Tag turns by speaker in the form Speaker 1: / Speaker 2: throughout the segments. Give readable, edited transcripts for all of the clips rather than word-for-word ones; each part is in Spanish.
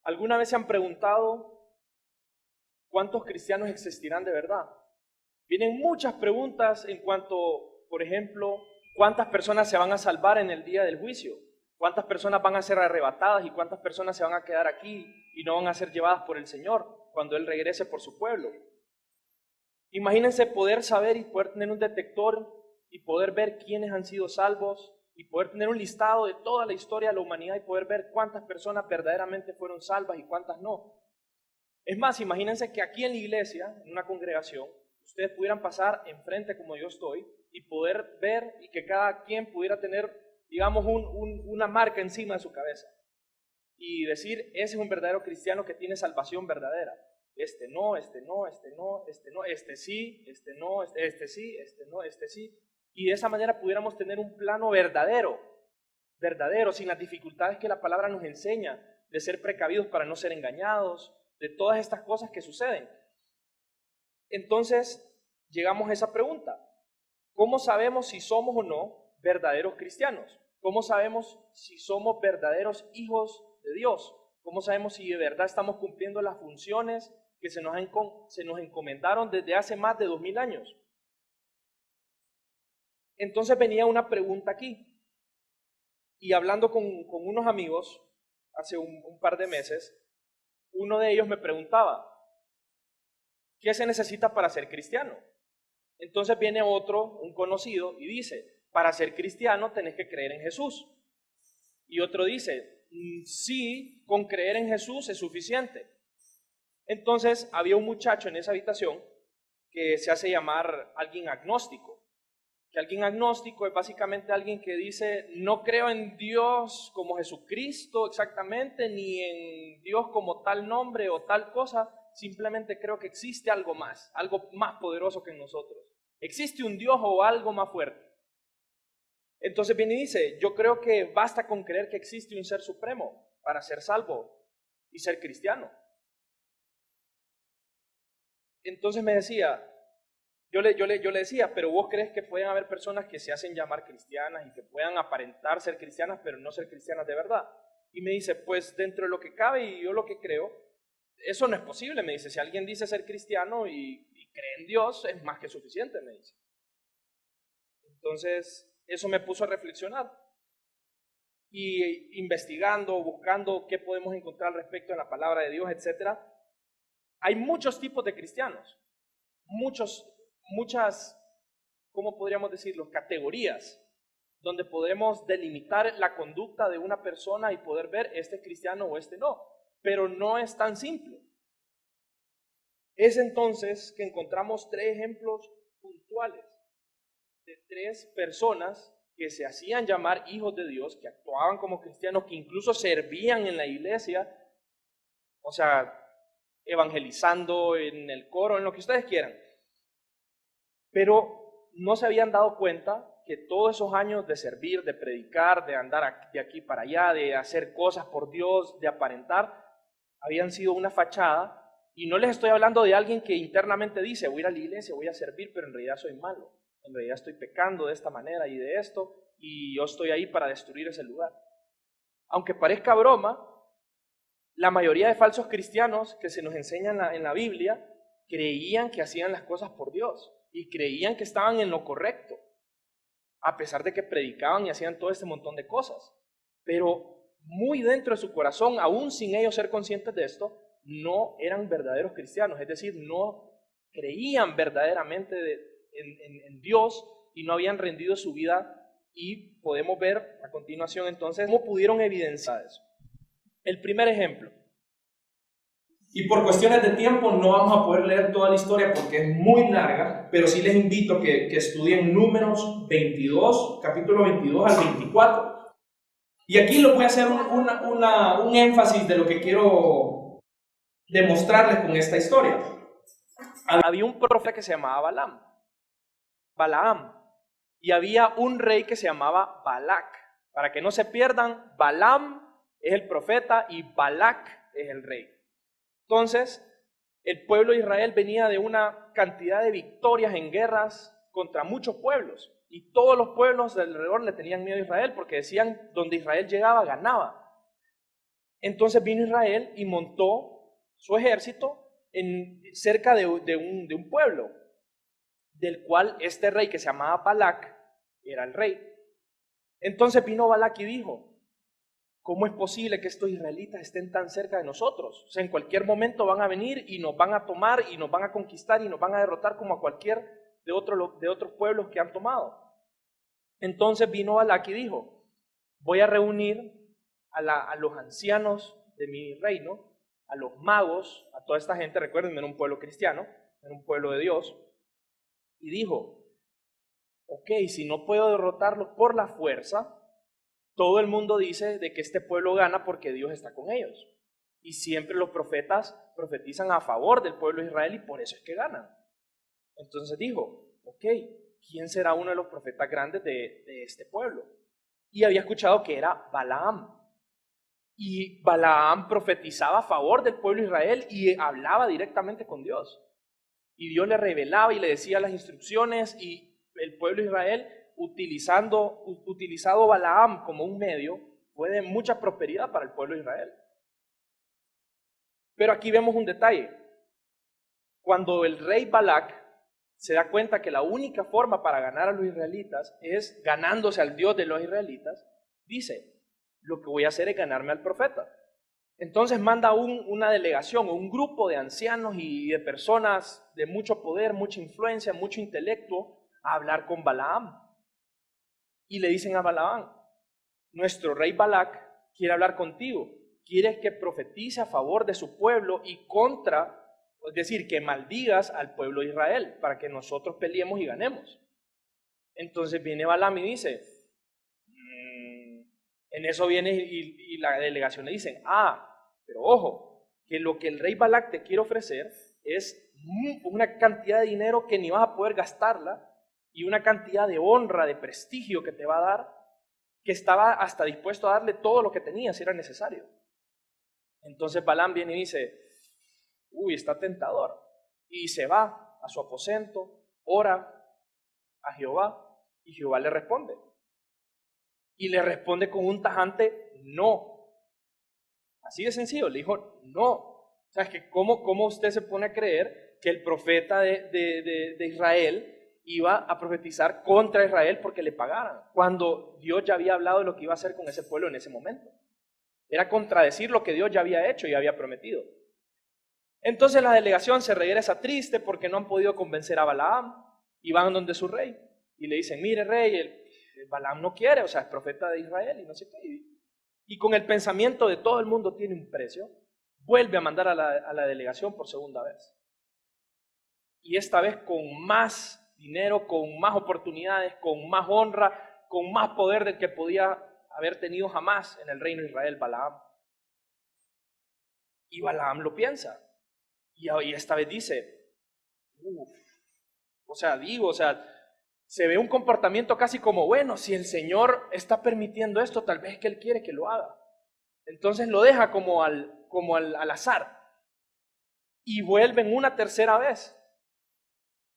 Speaker 1: ¿Alguna vez se han preguntado cuántos cristianos existirán de verdad? Vienen muchas preguntas en cuanto, por ejemplo, ¿cuántas personas se van a salvar en el día del juicio? ¿Cuántas personas van a ser arrebatadas y cuántas personas se van a quedar aquí y no van a ser llevadas por el Señor cuando Él regrese por su pueblo? Imagínense poder saber y poder tener un detector y poder ver quiénes han sido salvos y poder tener un listado de toda la historia de la humanidad y poder ver cuántas personas verdaderamente fueron salvas y cuántas no. Es más, imagínense que aquí en la iglesia, en una congregación, ustedes pudieran pasar enfrente como yo estoy y poder ver y que cada quien pudiera tener, digamos, una marca encima de su cabeza y decir, ese es un verdadero cristiano que tiene salvación verdadera. Este no, este no, este no, este no, este sí, este no, este sí, este no, este sí. Y de esa manera pudiéramos tener un plano verdadero, sin las dificultades que la palabra nos enseña, de ser precavidos para no ser engañados, de todas estas cosas que suceden. Entonces, llegamos a esa pregunta. ¿Cómo sabemos si somos o no verdaderos cristianos? ¿Cómo sabemos si somos verdaderos hijos de Dios? ¿Cómo sabemos si de verdad estamos cumpliendo las funciones que se nos encomendaron desde hace más de 2000 años? Entonces venía una pregunta aquí. Y hablando con unos amigos hace un par de meses, uno de ellos me preguntaba, ¿qué se necesita para ser cristiano? Entonces viene otro, un conocido, y dice, para ser cristiano tenés que creer en Jesús. Y otro dice, sí, con creer en Jesús es suficiente. Entonces había un muchacho en esa habitación que se hace llamar alguien agnóstico. Que alguien agnóstico es básicamente alguien que dice, no creo en Dios como Jesucristo exactamente, ni en Dios como tal nombre o tal cosa, simplemente creo que existe algo más poderoso que nosotros. Existe un Dios o algo más fuerte. Entonces viene y dice, yo creo que basta con creer que existe un ser supremo para ser salvo y ser cristiano. Entonces me decía, yo le decía, pero vos crees que pueden haber personas que se hacen llamar cristianas y que puedan aparentar ser cristianas, pero no ser cristianas de verdad. Y me dice, pues dentro de lo que cabe y yo lo que creo, eso no es posible. Me dice, si alguien dice ser cristiano y cree en Dios, es más que suficiente, me dice. Entonces, eso me puso a reflexionar. Y investigando, buscando qué podemos encontrar respecto a la palabra de Dios, etc. Hay muchos tipos de cristianos. Muchas, ¿cómo podríamos decirlo? Categorías, donde podemos delimitar la conducta de una persona y poder ver este es cristiano o este no, pero no es tan simple. Es entonces que encontramos 3 ejemplos puntuales de 3 personas que se hacían llamar hijos de Dios, que actuaban como cristianos, que incluso servían en la iglesia, o sea, evangelizando en el coro, en lo que ustedes quieran. Pero no se habían dado cuenta que todos esos años de servir, de predicar, de andar de aquí para allá, de hacer cosas por Dios, de aparentar, habían sido una fachada. Y no les estoy hablando de alguien que internamente dice, voy a ir a la iglesia, voy a servir, pero en realidad soy malo. En realidad estoy pecando de esta manera y de esto, y yo estoy ahí para destruir ese lugar. Aunque parezca broma, la mayoría de falsos cristianos que se nos enseñan en la Biblia creían que hacían las cosas por Dios. Y creían que estaban en lo correcto, a pesar de que predicaban y hacían todo este montón de cosas. Pero muy dentro de su corazón, aún sin ellos ser conscientes de esto, no eran verdaderos cristianos, es decir, no creían verdaderamente en Dios y no habían rendido su vida. Y podemos ver a continuación entonces cómo pudieron evidenciar eso. El primer ejemplo. Y por cuestiones de tiempo no vamos a poder leer toda la historia porque es muy larga, pero sí les invito que estudien Números 22, capítulo 22 al 24. Y aquí les voy a hacer un énfasis de lo que quiero demostrarles con esta historia. Había un profeta que se llamaba Balaam, y había un rey que se llamaba Balac. Para que no se pierdan, Balaam es el profeta y Balac es el rey. Entonces, el pueblo de Israel venía de una cantidad de victorias en guerras contra muchos pueblos. Y todos los pueblos de alrededor le tenían miedo a Israel porque decían, donde Israel llegaba, ganaba. Entonces vino Israel y montó su ejército cerca de un pueblo, del cual este rey que se llamaba Balac era el rey. Entonces vino Balac y dijo: ¿cómo es posible que estos israelitas estén tan cerca de nosotros? O sea, en cualquier momento van a venir y nos van a tomar y nos van a conquistar y nos van a derrotar como a cualquier de otros pueblos que han tomado. Entonces vino Balac y dijo: voy a reunir a los ancianos de mi reino, a los magos, a toda esta gente. Recuerden, era un pueblo cristiano, era un pueblo de Dios. Y dijo: ok, si no puedo derrotarlos por la fuerza, todo el mundo dice de que este pueblo gana porque Dios está con ellos. Y siempre los profetas profetizan a favor del pueblo de Israel y por eso es que ganan. Entonces dijo: ok, ¿quién será uno de los profetas grandes de este pueblo? Y había escuchado que era Balaam. Y Balaam profetizaba a favor del pueblo de Israel y hablaba directamente con Dios. Y Dios le revelaba y le decía las instrucciones, y el pueblo de Israel, utilizado Balaam como un medio, fue de mucha prosperidad para el pueblo de Israel. Pero aquí vemos un detalle. Cuando el rey Balac se da cuenta que la única forma para ganar a los israelitas es ganándose al Dios de los israelitas, dice: lo que voy a hacer es ganarme al profeta. Entonces manda una delegación, un grupo de ancianos y de personas de mucho poder, mucha influencia, mucho intelecto, a hablar con Balaam. Y le dicen a Balaam: nuestro rey Balac quiere hablar contigo, quiere que profetice a favor de su pueblo y contra, es decir, que maldigas al pueblo de Israel para que nosotros peleemos y ganemos. Entonces viene Balaam y dice, en eso viene y la delegación le dicen: pero ojo, que lo que el rey Balac te quiere ofrecer es una cantidad de dinero que ni vas a poder gastarla, y una cantidad de honra, de prestigio que te va a dar, que estaba hasta dispuesto a darle todo lo que tenía si era necesario. Entonces Balaam viene y dice: está tentador. Y se va a su aposento, ora a Jehová, y Jehová le responde. Y le responde con un tajante no. Así de sencillo, le dijo no. O sea, es que ¿cómo usted se pone a creer que el profeta de Israel iba a profetizar contra Israel porque le pagaran, cuando Dios ya había hablado de lo que iba a hacer con ese pueblo en ese momento? Era contradecir lo que Dios ya había hecho y había prometido. Entonces la delegación se regresa triste porque no han podido convencer a Balaam, y van donde su rey y le dicen: mire rey, el Balaam no quiere, o sea, es profeta de Israel y no sé qué. Y con el pensamiento de todo el mundo tiene un precio, vuelve a mandar a la delegación por segunda vez. Y esta vez con más dinero, con más oportunidades, con más honra, con más poder del que podía haber tenido jamás en el reino de Israel Balaam. Y Balaam lo piensa. Y esta vez dice: se ve un comportamiento casi como, bueno, si el Señor está permitiendo esto, tal vez es que Él quiere que lo haga. Entonces lo deja como al azar. Y vuelven una tercera vez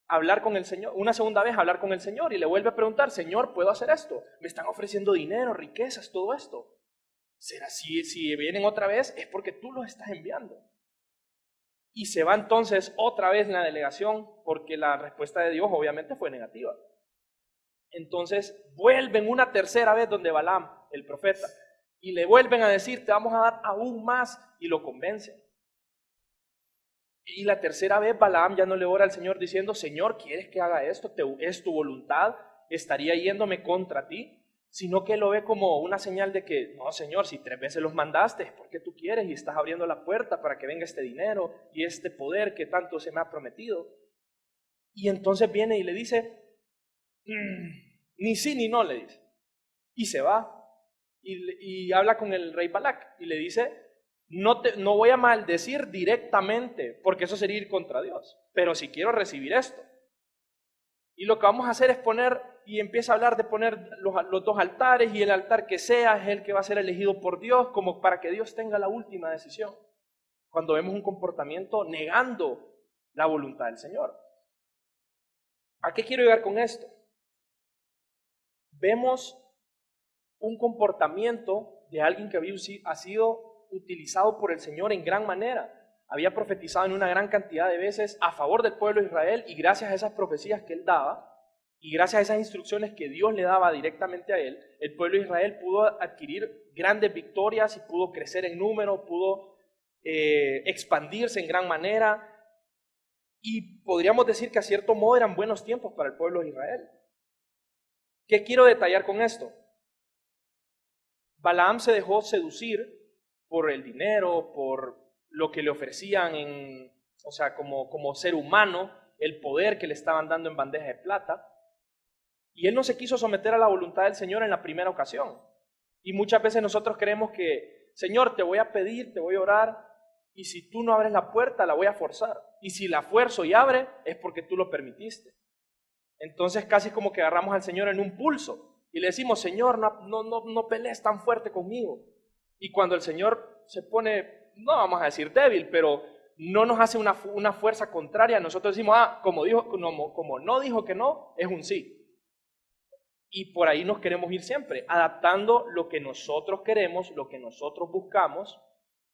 Speaker 1: a hablar con el Señor, una segunda vez a hablar con el Señor, y le vuelve a preguntar: Señor, ¿puedo hacer esto? Me están ofreciendo dinero, riquezas, todo esto. ¿Será si vienen otra vez? Es porque tú los estás enviando. Y se va entonces otra vez en la delegación, porque la respuesta de Dios obviamente fue negativa. Entonces vuelven una tercera vez donde Balaam, el profeta, y le vuelven a decir: te vamos a dar aún más, y lo convencen. Y la tercera vez Balaam ya no le ora al Señor diciendo: Señor, ¿quieres que haga esto? ¿Es tu voluntad? ¿Estaría yéndome contra ti? Sino que lo ve como una señal de que, no, Señor, si 3 veces los mandaste, es porque tú quieres y estás abriendo la puerta para que venga este dinero y este poder que tanto se me ha prometido. Y entonces viene y le dice, ni sí ni no, le dice. Y se va y habla con el rey Balac y le dice: no voy a maldecir directamente, porque eso sería ir contra Dios, pero si quiero recibir esto. Y lo que vamos a hacer es poner, y empieza a hablar de poner los 2 altares, y el altar que sea es el que va a ser elegido por Dios, como para que Dios tenga la última decisión, cuando vemos un comportamiento negando la voluntad del Señor. ¿A qué quiero llegar con esto? Vemos un comportamiento de alguien que ha sido utilizado por el Señor en gran manera. Había profetizado en una gran cantidad de veces a favor del pueblo de Israel, y gracias a esas profecías que él daba, y gracias a esas instrucciones que Dios le daba directamente a él, el pueblo de Israel pudo adquirir grandes victorias y pudo crecer en número, pudo expandirse en gran manera, y podríamos decir que a cierto modo eran buenos tiempos para el pueblo de Israel. ¿Qué quiero detallar con esto? Balaam se dejó seducir por el dinero, por lo que le ofrecían como ser humano, el poder que le estaban dando en bandeja de plata, y él no se quiso someter a la voluntad del Señor en la primera ocasión. Y muchas veces nosotros creemos que, Señor, te voy a pedir, te voy a orar, y si tú no abres la puerta, la voy a forzar, y si la fuerzo y abre, es porque tú lo permitiste. Entonces casi como que agarramos al Señor en un pulso, y le decimos, Señor, no pelees tan fuerte conmigo. Y cuando el Señor se pone, no vamos a decir débil, pero no nos hace una fuerza contraria, nosotros decimos, como no dijo que no, es un sí. Y por ahí nos queremos ir siempre, adaptando lo que nosotros queremos, lo que nosotros buscamos,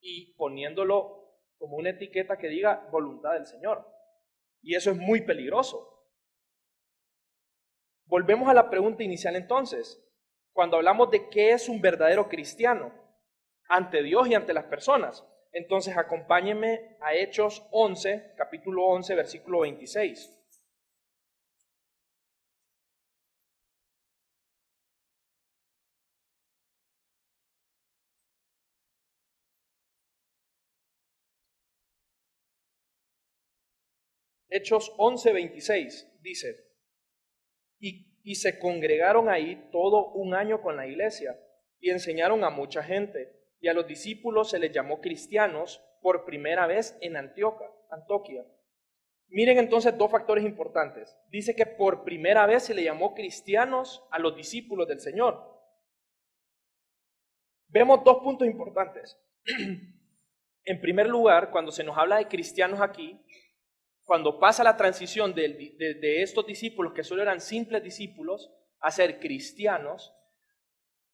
Speaker 1: y poniéndolo como una etiqueta que diga voluntad del Señor. Y eso es muy peligroso. Volvemos a la pregunta inicial entonces, cuando hablamos de qué es un verdadero cristiano ante Dios y ante las personas. Entonces acompáñenme a Hechos 11, capítulo 11, versículo 26. Hechos 11, 26 dice, y se congregaron ahí todo un año con la iglesia y enseñaron a mucha gente, y a los discípulos se les llamó cristianos por primera vez en Antioquia. Miren entonces dos factores importantes. Dice que por primera vez se le llamó cristianos a los discípulos del Señor. Vemos dos puntos importantes. En primer lugar, cuando se nos habla de cristianos aquí, cuando pasa la transición de estos discípulos, que solo eran simples discípulos, a ser cristianos,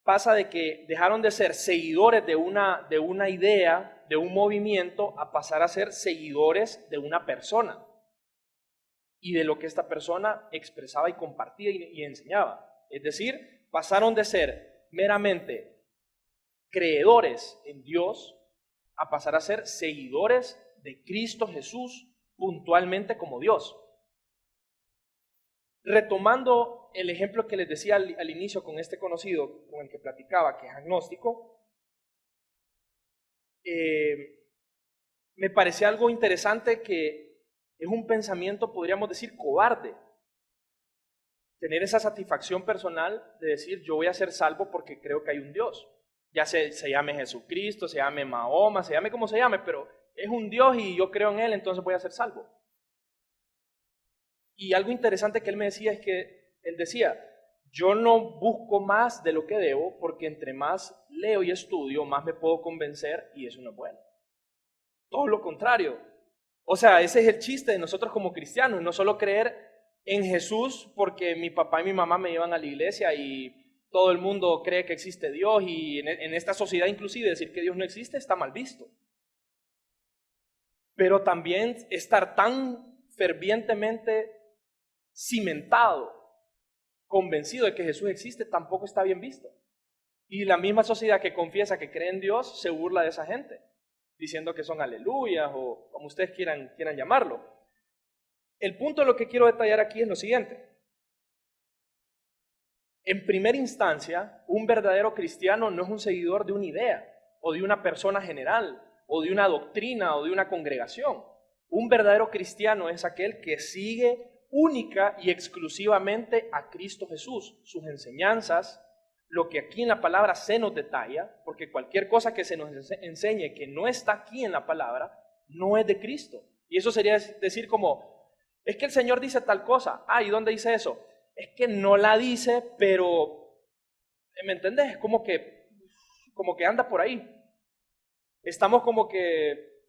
Speaker 1: pasa de que dejaron de ser seguidores de una idea, de un movimiento, a pasar a ser seguidores de una persona y de lo que esta persona expresaba y compartía y enseñaba. Es decir, pasaron de ser meramente creedores en Dios a pasar a ser seguidores de Cristo Jesús puntualmente como Dios. Retomando el ejemplo que les decía al inicio con este conocido con el que platicaba, que es agnóstico, me parecía algo interesante, que es un pensamiento, podríamos decir, cobarde. Tener esa satisfacción personal de decir, yo voy a ser salvo porque creo que hay un Dios. Ya se llame Jesucristo, se llame Mahoma, se llame como se llame, pero es un Dios y yo creo en Él, entonces voy a ser salvo. Y algo interesante que él me decía es que él decía, yo no busco más de lo que debo, porque entre más leo y estudio, más me puedo convencer, y eso no es bueno. Todo lo contrario. O sea, ese es el chiste de nosotros como cristianos, no solo creer en Jesús porque mi papá y mi mamá me llevan a la iglesia y todo el mundo cree que existe Dios, y en esta sociedad inclusive decir que Dios no existe está mal visto. Pero también estar tan fervientemente cimentado, convencido de que Jesús existe, tampoco está bien visto. Y la misma sociedad que confiesa que cree en Dios se burla de esa gente, diciendo que son aleluyas o como ustedes quieran llamarlo. El punto de lo que quiero detallar aquí es lo siguiente. En primera instancia, un verdadero cristiano no es un seguidor de una idea o de una persona general o de una doctrina o de una congregación. Un verdadero cristiano es aquel que sigue única y exclusivamente a Cristo Jesús, sus enseñanzas, lo que aquí en la palabra se nos detalla, porque cualquier cosa que se nos enseñe que no está aquí en la palabra, no es de Cristo. Y eso sería decir como, es que el Señor dice tal cosa, ¿y dónde dice eso? Es que no la dice, pero, ¿me entendés? Como que anda por ahí. Estamos como que,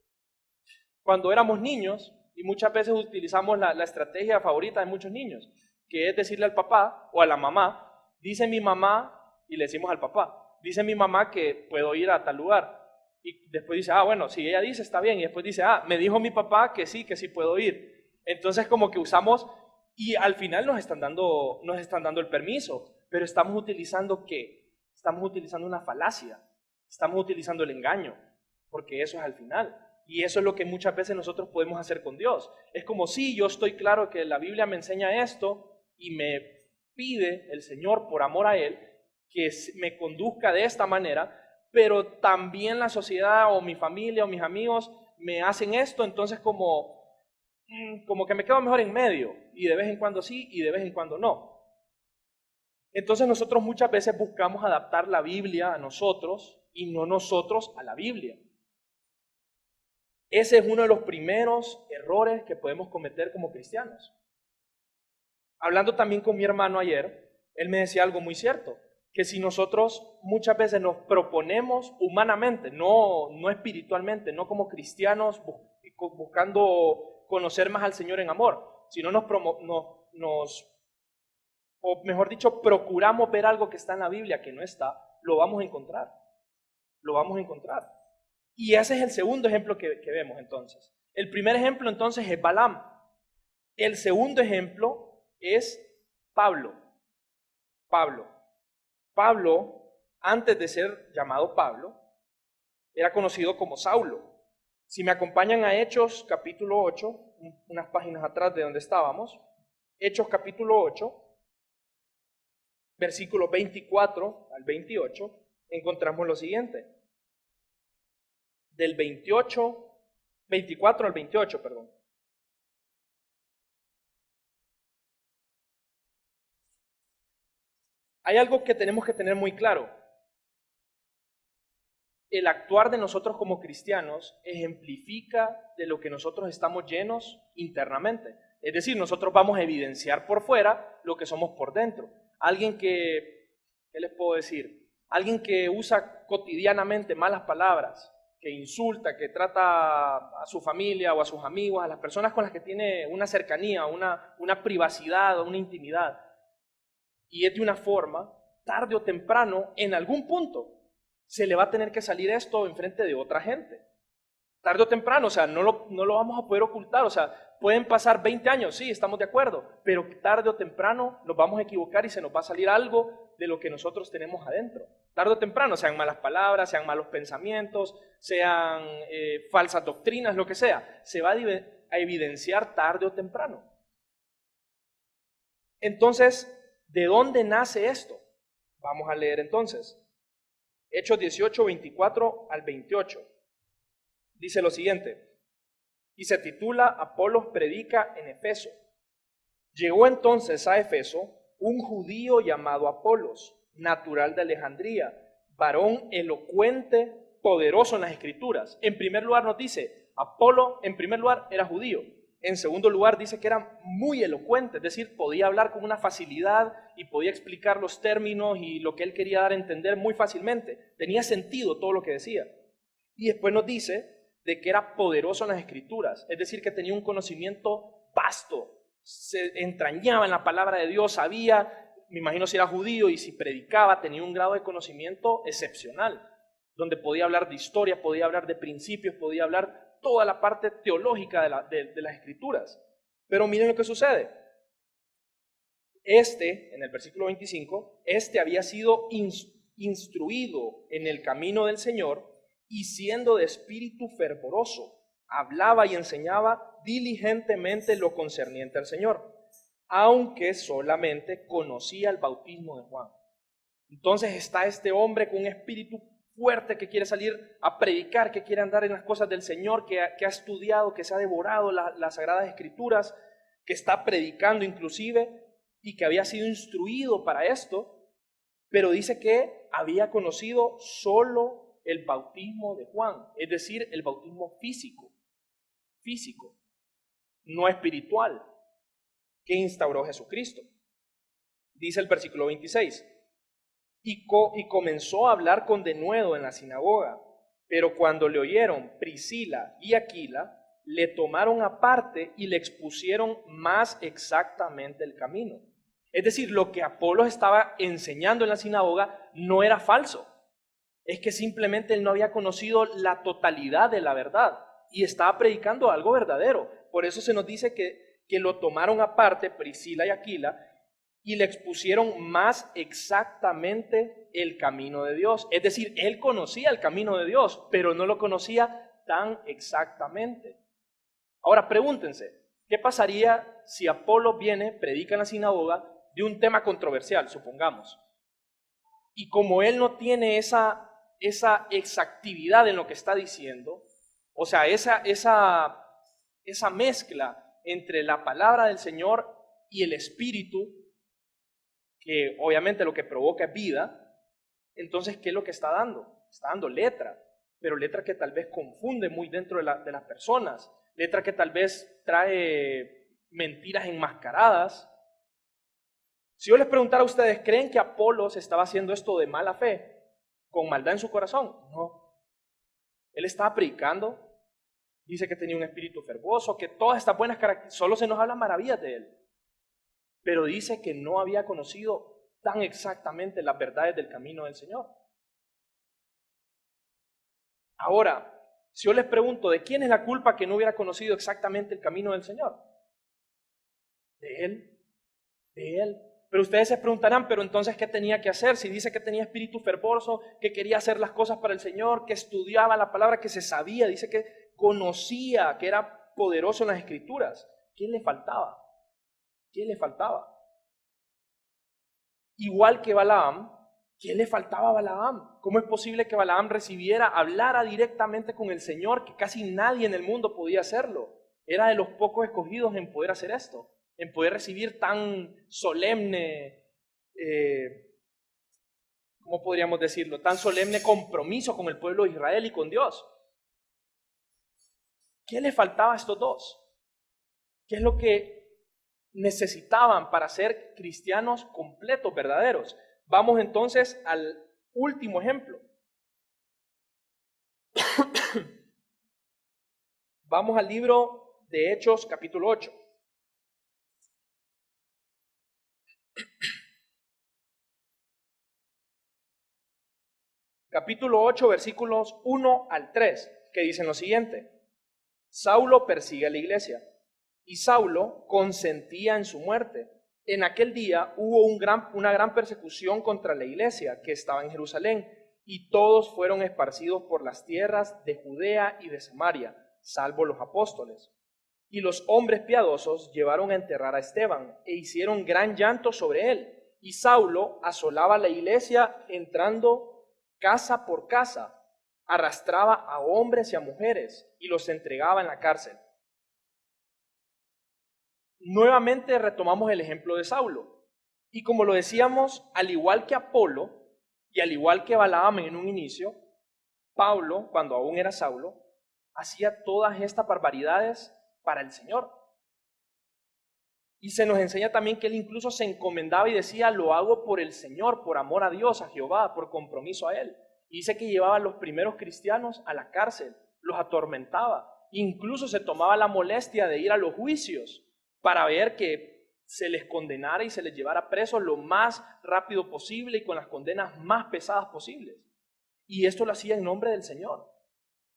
Speaker 1: cuando éramos niños, y muchas veces utilizamos la estrategia favorita de muchos niños, que es decirle al papá o a la mamá, dice mi mamá, y le decimos al papá, dice mi mamá que puedo ir a tal lugar. Y después dice, bueno, si ella dice, está bien. Y después dice, me dijo mi papá que sí puedo ir. Entonces como que usamos, y al final nos están dando el permiso, pero estamos utilizando ¿qué? Estamos utilizando una falacia, estamos utilizando el engaño, porque eso es al final. Y eso es lo que muchas veces nosotros podemos hacer con Dios. Es como, sí, yo estoy claro que la Biblia me enseña esto y me pide el Señor, por amor a Él, que me conduzca de esta manera, pero también la sociedad o mi familia o mis amigos me hacen esto, entonces como que me quedo mejor en medio, y de vez en cuando sí y de vez en cuando no. Entonces nosotros muchas veces buscamos adaptar la Biblia a nosotros y no nosotros a la Biblia. Ese es uno de los primeros errores que podemos cometer como cristianos. Hablando también con mi hermano ayer, él me decía algo muy cierto, que si nosotros muchas veces nos proponemos humanamente, no espiritualmente, no como cristianos buscando conocer más al Señor en amor, sino o mejor dicho, procuramos ver algo que está en la Biblia que no está, lo vamos a encontrar. Lo vamos a encontrar. Y ese es el segundo ejemplo que vemos entonces. El primer ejemplo entonces es Balaam. El segundo ejemplo es Pablo. Pablo, antes de ser llamado Pablo, era conocido como Saulo. Si me acompañan a Hechos capítulo 8, unas páginas atrás de donde estábamos, Hechos capítulo 8, versículos 24 al 28, encontramos lo siguiente. Del 24 al 28, perdón. Hay algo que tenemos que tener muy claro. El actuar de nosotros como cristianos ejemplifica de lo que nosotros estamos llenos internamente. Es decir, nosotros vamos a evidenciar por fuera lo que somos por dentro. Alguien ¿qué les puedo decir? Alguien que usa cotidianamente malas palabras, que insulta, que trata a su familia o a sus amigos, a las personas con las que tiene una cercanía, una privacidad o una intimidad, y es de una forma, tarde o temprano, en algún punto, se le va a tener que salir esto enfrente de otra gente. Tarde o temprano, o sea, no lo vamos a poder ocultar, o sea, pueden pasar 20 años, sí, estamos de acuerdo, pero tarde o temprano nos vamos a equivocar y se nos va a salir algo de lo que nosotros tenemos adentro. Tarde o temprano, sean malas palabras, sean malos pensamientos, sean falsas doctrinas, lo que sea, se va a evidenciar tarde o temprano. Entonces, ¿de dónde nace esto? Vamos a leer entonces. Hechos 18, 24 al 28. Dice lo siguiente, y se titula Apolos predica en Efeso. Llegó entonces a Efeso un judío llamado Apolos, natural de Alejandría, varón elocuente, poderoso en las Escrituras. En primer lugar nos dice, Apolo en primer lugar era judío. En segundo lugar dice que era muy elocuente, es decir, podía hablar con una facilidad y podía explicar los términos y lo que él quería dar a entender muy fácilmente. Tenía sentido todo lo que decía. Y después nos dice de que era poderoso en las Escrituras, es decir, que tenía un conocimiento vasto, se entrañaba en la palabra de Dios, sabía, me imagino si era judío y si predicaba, tenía un grado de conocimiento excepcional, donde podía hablar de historia, podía hablar de principios, podía hablar toda la parte teológica de las Escrituras. Pero miren lo que sucede. En el versículo 25, había sido instruido en el camino del Señor y siendo de espíritu fervoroso, hablaba y enseñaba diligentemente lo concerniente al Señor, aunque solamente conocía el bautismo de Juan. Entonces está este hombre con un espíritu fuerte que quiere salir a predicar, que quiere andar en las cosas del Señor, que ha estudiado, que se ha devorado las Sagradas Escrituras, que está predicando inclusive y que había sido instruido para esto, pero dice que había conocido solo el bautismo de Juan, es decir, el bautismo físico, no espiritual, que instauró Jesucristo. Dice el versículo 26, y comenzó a hablar con denuedo en la sinagoga, pero cuando le oyeron Priscila y Aquila, le tomaron aparte y le expusieron más exactamente el camino. Es decir, lo que Apolos estaba enseñando en la sinagoga no era falso. Es que simplemente él no había conocido la totalidad de la verdad y estaba predicando algo verdadero. Por eso se nos dice que lo tomaron aparte, Priscila y Aquila, y le expusieron más exactamente el camino de Dios. Es decir, él conocía el camino de Dios, pero no lo conocía tan exactamente. Ahora pregúntense, ¿qué pasaría si Apolo viene, predica en la sinagoga de un tema controversial, supongamos? Y como él no tiene esa exactividad en lo que está diciendo, o sea, esa mezcla entre la palabra del Señor y el Espíritu, que obviamente lo que provoca es vida, entonces, ¿qué es lo que está dando? Está dando letra, pero letra que tal vez confunde muy dentro de las personas, letra que tal vez trae mentiras enmascaradas. Si yo les preguntara a ustedes, ¿creen que Apolos estaba haciendo esto de mala fe, con maldad en su corazón? No. Él estaba predicando, dice que tenía un espíritu fervoroso, que todas estas buenas características, solo se nos habla maravillas de él, pero dice que no había conocido tan exactamente las verdades del camino del Señor. Ahora, si yo les pregunto, ¿de quién es la culpa que no hubiera conocido exactamente el camino del Señor? De él, de él. Pero ustedes se preguntarán, pero entonces, ¿qué tenía que hacer? Si dice que tenía espíritu fervoroso, que quería hacer las cosas para el Señor, que estudiaba la palabra, que se sabía, dice que conocía, que era poderoso en las Escrituras. ¿Qué le faltaba? ¿Qué le faltaba? Igual que Balaam, ¿qué le faltaba a Balaam? ¿Cómo es posible que Balaam hablara directamente con el Señor, que casi nadie en el mundo podía hacerlo? Era de los pocos escogidos en poder hacer esto, en poder recibir tan solemne, ¿cómo podríamos decirlo? Tan solemne compromiso con el pueblo de Israel y con Dios. ¿Qué le faltaba a estos dos? ¿Qué es lo que necesitaban para ser cristianos completos, verdaderos? Vamos entonces al último ejemplo. Vamos al libro de Hechos, capítulo 8. Capítulo 8, versículos 1 al 3, que dicen lo siguiente. Saulo persigue a la iglesia y Saulo consentía en su muerte. En aquel día hubo una gran persecución contra la iglesia que estaba en Jerusalén y todos fueron esparcidos por las tierras de Judea y de Samaria, salvo los apóstoles. Y los hombres piadosos llevaron a enterrar a Esteban e hicieron gran llanto sobre él. Y Saulo asolaba la iglesia entrando casa por casa, arrastraba a hombres y a mujeres y los entregaba en la cárcel. Nuevamente retomamos el ejemplo de Saulo. Y como lo decíamos, al igual que Apolo y al igual que Balaam en un inicio, Pablo, cuando aún era Saulo, hacía todas estas barbaridades para el Señor. Y se nos enseña también que él incluso se encomendaba y decía, lo hago por el Señor, por amor a Dios, a Jehová, por compromiso a Él. Y dice que llevaba a los primeros cristianos a la cárcel, los atormentaba. Incluso se tomaba la molestia de ir a los juicios para ver que se les condenara y se les llevara presos lo más rápido posible y con las condenas más pesadas posibles. Y esto lo hacía en nombre del Señor.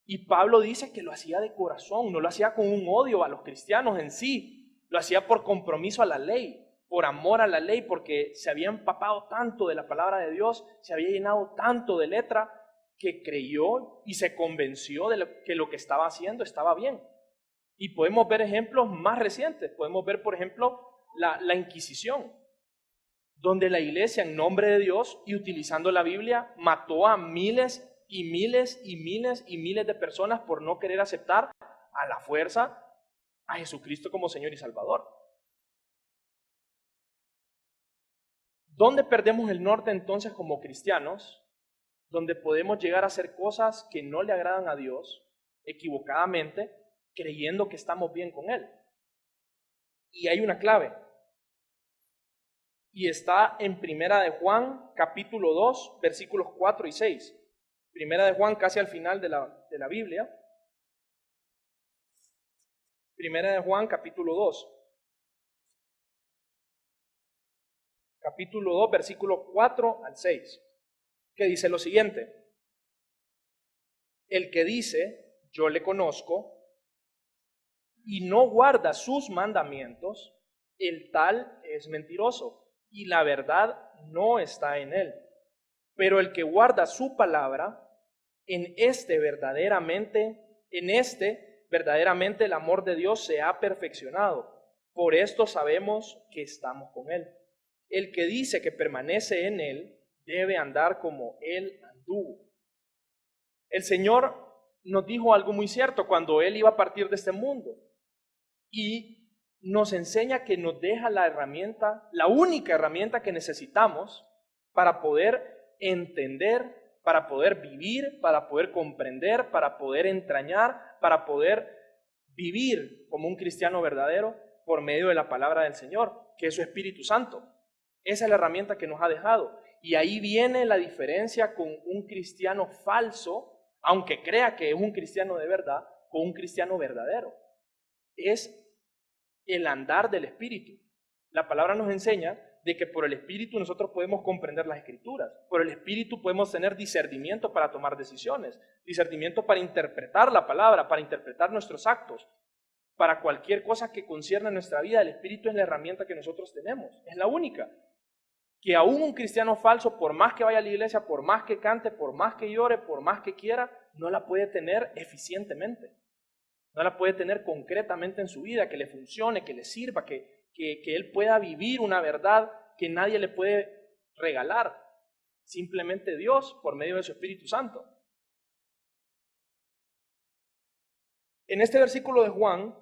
Speaker 1: Y Pablo dice que lo hacía de corazón, no lo hacía con un odio a los cristianos en sí, lo hacía por compromiso a la ley, por amor a la ley, porque se había empapado tanto de la palabra de Dios, se había llenado tanto de letra, que creyó y se convenció de que lo que estaba haciendo estaba bien. Y podemos ver ejemplos más recientes, podemos ver, por ejemplo, la Inquisición, donde la iglesia, en nombre de Dios y utilizando la Biblia, mató a miles y miles y miles y miles de personas por no querer aceptar a la fuerza a Jesucristo como Señor y Salvador. ¿Dónde perdemos el norte entonces como cristianos? Donde podemos llegar a hacer cosas que no le agradan a Dios, equivocadamente, creyendo que estamos bien con Él. Y hay una clave. Y está en Primera de Juan, capítulo 2, versículos 4 y 6. Primera de Juan, casi al final de la Biblia. Primera de Juan, capítulo 2. Capítulo 2, versículos 4 al 6. Que dice lo siguiente. El que dice, yo le conozco, y no guarda sus mandamientos, el tal es mentiroso, y la verdad no está en él. Pero el que guarda su palabra, en este verdaderamente el amor de Dios se ha perfeccionado. Por esto sabemos que estamos con él. El que dice que permanece en él debe andar como él anduvo. El Señor nos dijo algo muy cierto cuando él iba a partir de este mundo, y nos enseña que nos deja la herramienta, la única herramienta que necesitamos para poder entender, para poder vivir, para poder comprender, para poder entrañar, para poder vivir como un cristiano verdadero por medio de la palabra del Señor, que es su Espíritu Santo. Esa es la herramienta que nos ha dejado. Y ahí viene la diferencia con un cristiano falso, aunque crea que es un cristiano de verdad, con un cristiano verdadero. Es el andar del Espíritu. La palabra nos enseña de que por el Espíritu nosotros podemos comprender las Escrituras. Por el Espíritu podemos tener discernimiento para tomar decisiones, discernimiento para interpretar la palabra, para interpretar nuestros actos. Para cualquier cosa que concierne a nuestra vida, el Espíritu es la herramienta que nosotros tenemos. Es la única. Que aún un cristiano falso, por más que vaya a la iglesia, por más que cante, por más que llore, por más que quiera, no la puede tener eficientemente. No la puede tener concretamente en su vida, que le funcione, que le sirva, que él pueda vivir una verdad que nadie le puede regalar. Simplemente Dios por medio de su Espíritu Santo. En este versículo de Juan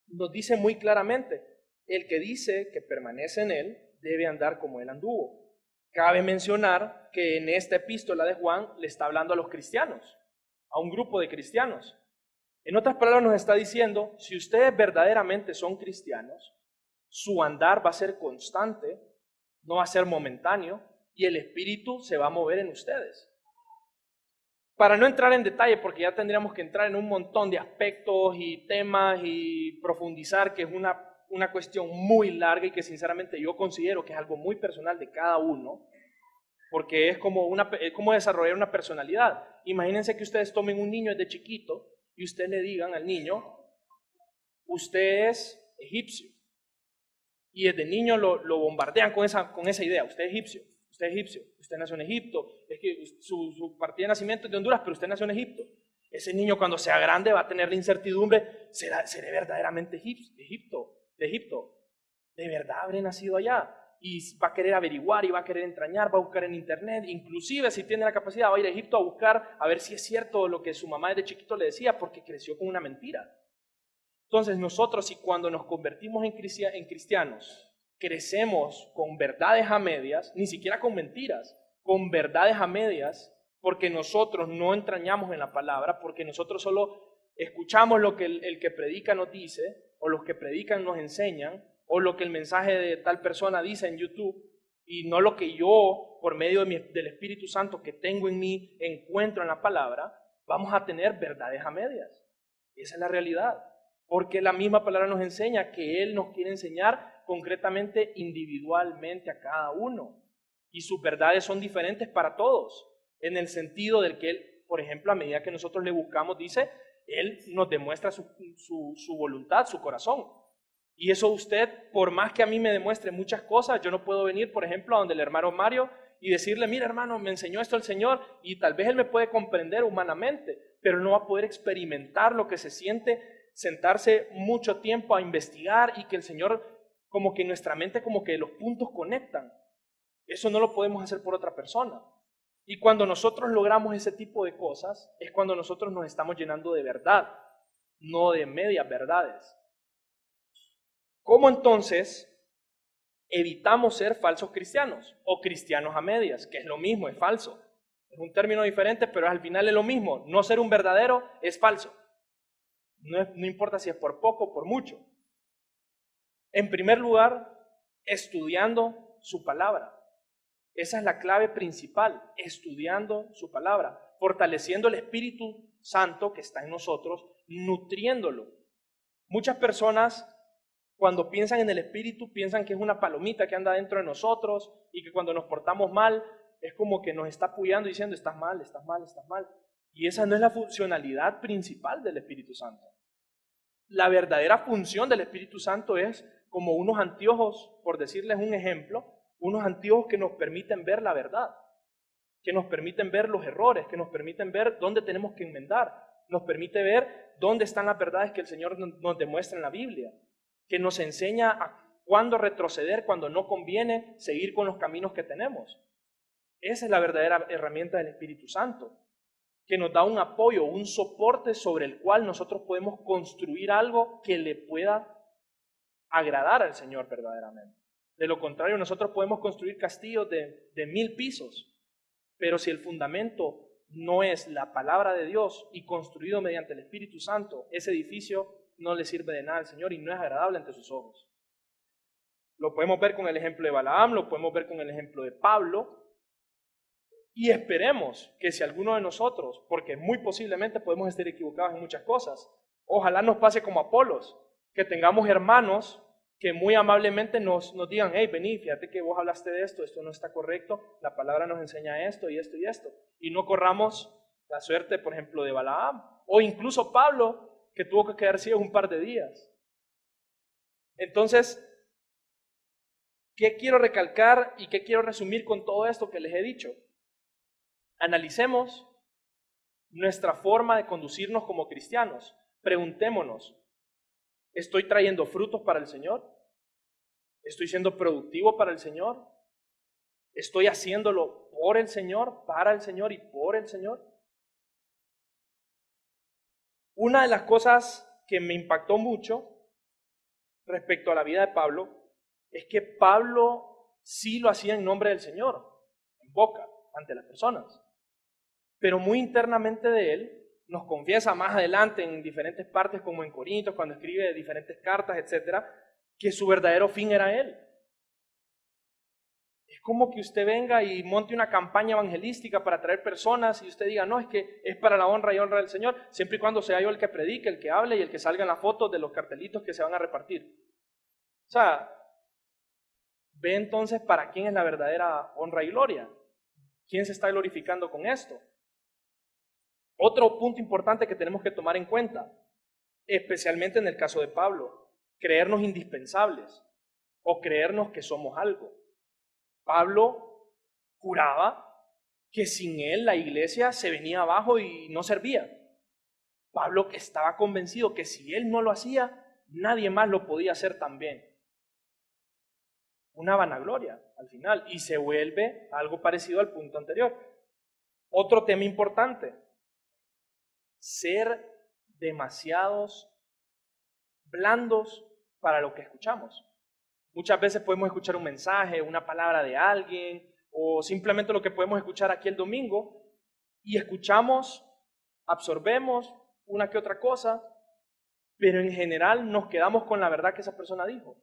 Speaker 1: nos dice muy claramente, el que dice que permanece en él debe andar como él anduvo. Cabe mencionar que en esta epístola de Juan le está hablando a los cristianos, a un grupo de cristianos. En otras palabras nos está diciendo, si ustedes verdaderamente son cristianos, su andar va a ser constante, no va a ser momentáneo, y el Espíritu se va a mover en ustedes. Para no entrar en detalle, porque ya tendríamos que entrar en un montón de aspectos y temas y profundizar, que es una cuestión muy larga y que sinceramente yo considero que es algo muy personal de cada uno, porque es como desarrollar una personalidad. Imagínense que ustedes tomen un niño desde chiquito y ustedes le digan al niño, usted es egipcio. Y desde niño lo bombardean con esa idea, usted es egipcio, usted nació en Egipto, es que su partida de nacimiento es de Honduras, pero usted nació en Egipto. Ese niño cuando sea grande va a tener la incertidumbre, ¿seré verdaderamente de Egipto? ¿De verdad habré nacido allá? Y va a querer averiguar y va a querer entrañar, va a buscar en internet, inclusive si tiene la capacidad va a ir a Egipto a buscar a ver si es cierto lo que su mamá desde chiquito le decía, porque creció con una mentira. Entonces nosotros, si cuando nos convertimos en cristianos, crecemos con verdades a medias, ni siquiera con mentiras, con verdades a medias, porque nosotros no entrañamos en la palabra, porque nosotros solo escuchamos lo que el que predica nos dice, o los que predican nos enseñan, o lo que el mensaje de tal persona dice en YouTube, y no lo que yo, por medio del Espíritu Santo que tengo en mí, encuentro en la palabra, vamos a tener verdades a medias. Esa es la realidad. Porque la misma palabra nos enseña que Él nos quiere enseñar concretamente, individualmente a cada uno. Y sus verdades son diferentes para todos, en el sentido del que Él, por ejemplo, a medida que nosotros le buscamos, dice, Él nos demuestra su voluntad, su corazón. Y eso usted, por más que a mí me demuestre muchas cosas, yo no puedo venir, por ejemplo, a donde el hermano Mario y decirle, mira hermano, me enseñó esto el Señor, y tal vez Él me puede comprender humanamente, pero no va a poder experimentar lo que se siente sentarse mucho tiempo a investigar y que el Señor, como que en nuestra mente, como que los puntos conectan. Eso no lo podemos hacer por otra persona. Y cuando nosotros logramos ese tipo de cosas, es cuando nosotros nos estamos llenando de verdad, no de medias verdades. ¿Cómo entonces evitamos ser falsos cristianos o cristianos a medias? Que es lo mismo, es falso. Es un término diferente, pero al final es lo mismo. No ser un verdadero es falso. No importa si es por poco o por mucho. En primer lugar, estudiando su palabra. Esa es la clave principal, estudiando su palabra, fortaleciendo el Espíritu Santo que está en nosotros, nutriéndolo. Muchas personas, cuando piensan en el Espíritu, piensan que es una palomita que anda dentro de nosotros y que cuando nos portamos mal, es como que nos está apoyando diciendo, estás mal, estás mal, estás mal. Y esa no es la funcionalidad principal del Espíritu Santo. La verdadera función del Espíritu Santo es como unos anteojos, por decirles un ejemplo, unos anteojos que nos permiten ver la verdad, que nos permiten ver los errores, que nos permiten ver dónde tenemos que enmendar, nos permite ver dónde están las verdades que el Señor nos demuestra en la Biblia, que nos enseña a cuándo retroceder, cuando no conviene seguir con los caminos que tenemos. Esa es la verdadera herramienta del Espíritu Santo, que nos da un apoyo, un soporte sobre el cual nosotros podemos construir algo que le pueda agradar al Señor verdaderamente. De lo contrario, nosotros podemos construir castillos de 1000 pisos, pero si el fundamento no es la palabra de Dios y construido mediante el Espíritu Santo, ese edificio no le sirve de nada al Señor y no es agradable ante sus ojos. Lo podemos ver con el ejemplo de Balaam, lo podemos ver con el ejemplo de Pablo, y esperemos que si alguno de nosotros, porque muy posiblemente podemos estar equivocados en muchas cosas, ojalá nos pase como Apolos, que tengamos hermanos que muy amablemente nos digan, hey, vení, fíjate que vos hablaste de esto no está correcto, la palabra nos enseña esto y esto y esto, y no corramos la suerte, por ejemplo, de Balaam, o incluso Pablo, que tuvo que quedar ciego un par de días. Entonces, ¿qué quiero recalcar y qué quiero resumir con todo esto que les he dicho? Analicemos nuestra forma de conducirnos como cristianos. Preguntémonos, ¿estoy trayendo frutos para el Señor? ¿Estoy siendo productivo para el Señor? ¿Estoy haciéndolo por el Señor, para el Señor y por el Señor? Una de las cosas que me impactó mucho respecto a la vida de Pablo es que Pablo sí lo hacía en nombre del Señor, en boca, ante las personas. Pero muy internamente de él, nos confiesa más adelante en diferentes partes, como en Corintios, cuando escribe diferentes cartas, etc., que su verdadero fin era él. Es como que usted venga y monte una campaña evangelística para atraer personas y usted diga, no, es que es para la honra y honra del Señor, siempre y cuando sea yo el que predique, el que hable y el que salga en las fotos de los cartelitos que se van a repartir. O sea, ve entonces para quién es la verdadera honra y gloria. ¿Quién se está glorificando con esto? Otro punto importante que tenemos que tomar en cuenta, especialmente en el caso de Pablo, creernos indispensables o creernos que somos algo. Pablo juraba que sin él la iglesia se venía abajo y no servía. Pablo estaba convencido que si él no lo hacía, nadie más lo podía hacer también. Una vanagloria al final, y se vuelve algo parecido al punto anterior. Otro tema importante, ser demasiados blandos para lo que escuchamos. Muchas veces podemos escuchar un mensaje, una palabra de alguien, o simplemente lo que podemos escuchar aquí el domingo, y escuchamos, absorbemos una que otra cosa, pero en general nos quedamos con la verdad que esa persona dijo.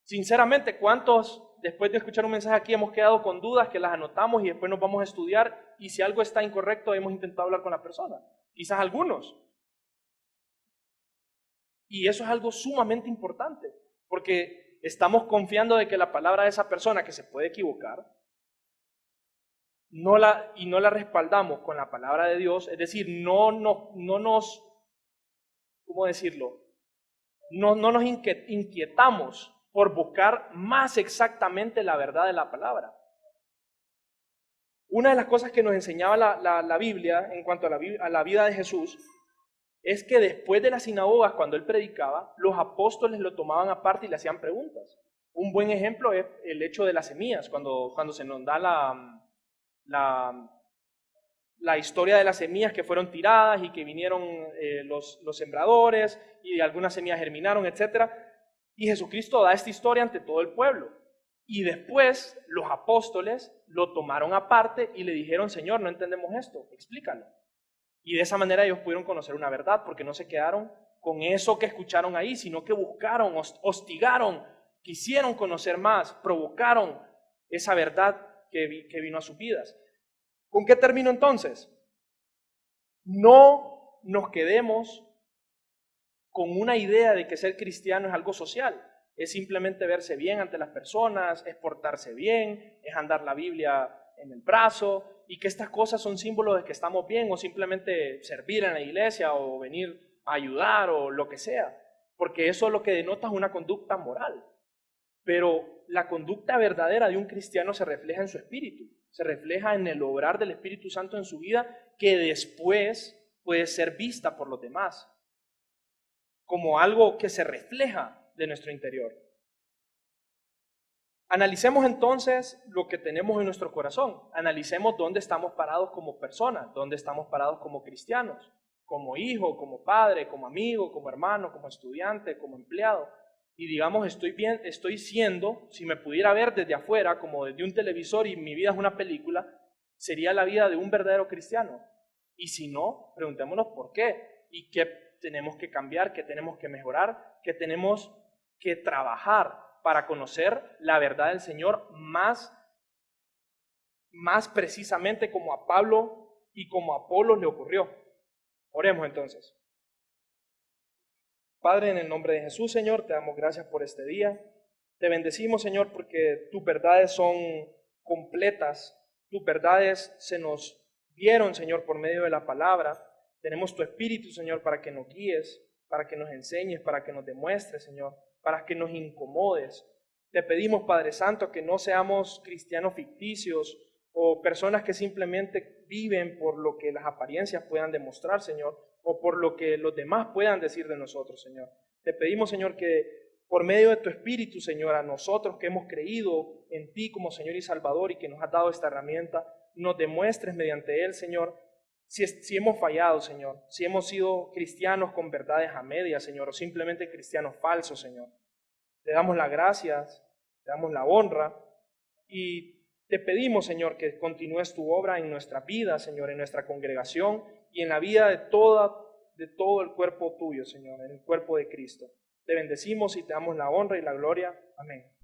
Speaker 1: Sinceramente, ¿cuántos después de escuchar un mensaje aquí hemos quedado con dudas que las anotamos y después nos vamos a estudiar y si algo está incorrecto hemos intentado hablar con la persona? Quizás algunos. Y eso es algo sumamente importante, porque estamos confiando de que la palabra de esa persona que se puede equivocar, no la respaldamos con la palabra de Dios, es decir, no nos, ¿cómo decirlo? No nos inquietamos por buscar más exactamente la verdad de la palabra. Una de las cosas que nos enseñaba la Biblia en cuanto a la vida de Jesús es que después de las sinagogas, cuando él predicaba, los apóstoles lo tomaban aparte y le hacían preguntas. Un buen ejemplo es el hecho de las semillas, cuando se nos da la historia de las semillas que fueron tiradas y que vinieron los sembradores y algunas semillas germinaron, etc. Y Jesucristo da esta historia ante todo el pueblo. Y después los apóstoles lo tomaron aparte y le dijeron, Señor, no entendemos esto, explícalo. Y de esa manera ellos pudieron conocer una verdad, porque no se quedaron con eso que escucharon ahí, sino que buscaron, hostigaron, quisieron conocer más, provocaron esa verdad que vino a sus vidas. ¿Con qué termino entonces? No nos quedemos con una idea de que ser cristiano es algo social. Es simplemente verse bien ante las personas, es portarse bien, es andar la Biblia en el brazo y que estas cosas son símbolos de que estamos bien o simplemente servir en la iglesia o venir a ayudar o lo que sea, porque eso lo que denota es una conducta moral. Pero la conducta verdadera de un cristiano se refleja en su espíritu, se refleja en el obrar del Espíritu Santo en su vida, que después puede ser vista por los demás como algo que se refleja de nuestro interior. Analicemos entonces lo que tenemos en nuestro corazón. Analicemos dónde estamos parados como personas, dónde estamos parados como cristianos, como hijo, como padre, como amigo, como hermano, como estudiante, como empleado. Y digamos, estoy bien, estoy siendo, si me pudiera ver desde afuera, como desde un televisor y mi vida es una película, sería la vida de un verdadero cristiano. Y si no, preguntémonos por qué y qué tenemos que cambiar, qué tenemos que mejorar, qué tenemos que trabajar para conocer la verdad del Señor más precisamente como a Pablo y como a Apolos le ocurrió. Oremos entonces. Padre, en el nombre de Jesús, Señor, te damos gracias por este día. Te bendecimos, Señor, porque tus verdades son completas. Tus verdades se nos dieron, Señor, por medio de la palabra. Tenemos tu Espíritu, Señor, para que nos guíes, para que nos enseñes, para que nos demuestres, Señor, para que nos incomodes. Te pedimos, Padre Santo, que no seamos cristianos ficticios o personas que simplemente viven por lo que las apariencias puedan demostrar, Señor, o por lo que los demás puedan decir de nosotros, Señor. Te pedimos, Señor, que por medio de tu Espíritu, Señor, a nosotros que hemos creído en ti como Señor y Salvador y que nos has dado esta herramienta, nos demuestres mediante él, Señor, si hemos fallado, Señor, si hemos sido cristianos con verdades a medias, Señor, o simplemente cristianos falsos, Señor. Te damos las gracias, te damos la honra y te pedimos, Señor, que continúes tu obra en nuestra vida, Señor, en nuestra congregación y en la vida de todo el cuerpo tuyo, Señor, en el cuerpo de Cristo. Te bendecimos y te damos la honra y la gloria. Amén.